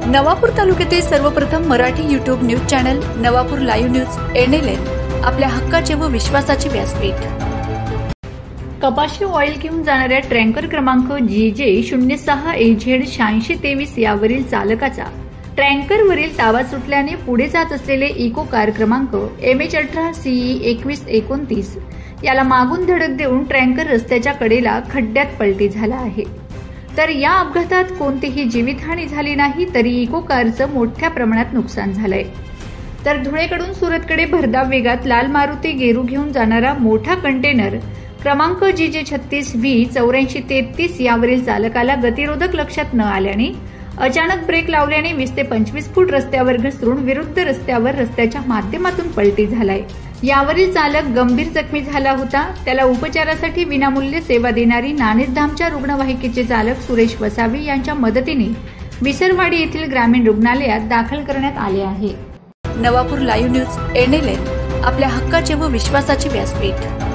नवापूर तालुक्यातील सर्वप्रथम Marathi YouTube news channel Navapur live news NLN आपल्या हक्काचे व विश्वासाचे व्यासपीठ। कपाशी ऑइल घेऊन जाणाऱ्या ट्रँकर क्रमांक GJ 06 AZ 8623 यावरील चालकाचा ट्रँकरवरील ताबा सुटल्याने पुढे जात असलेले इको कार क्रमांक MH18 CE 2129 याला मागून धडक देऊन ट्रँकर रस्त्याच्या कडेला खड्ड्यात पलटी झाला आहे। तर या अपघातात कोणतीही जीवितहानी झाली नाही, तरी इको कारचं मोठ्या प्रमाणात नुकसान झालंय। तर धुळेकडून सुरतकडे भरधाव वेगात लाल मारुती गेरू घेऊन जाणारा मोठा कंटेनर क्रमांक GJ 36 V 8433 यावरील चालकाला गतिरोधक लक्षात न आल्याने अचानक ब्रेक लावल्याने 20 ते 25 फूट रस्त्यावर घसरून विरुद्ध रस्त्यावर रस्त्याच्या माध्यमातून पलटी झालाय। यावरील चालक गंभीर जखमी झाला होता। त्याला उपचारासाठी विनामूल्य सेवा देणारी नाणेसधामच्या रुग्णवाहिकेचे चालक सुरेश वसावे यांच्या मदतीने विसरवाडी येथील ग्रामीण रुग्णालयात दाखल करण्यात आले आहे। नवापूर लाईव्ह न्यूज NLN आपल्या हक्काचे व विश्वासाचे व्यासपीठ।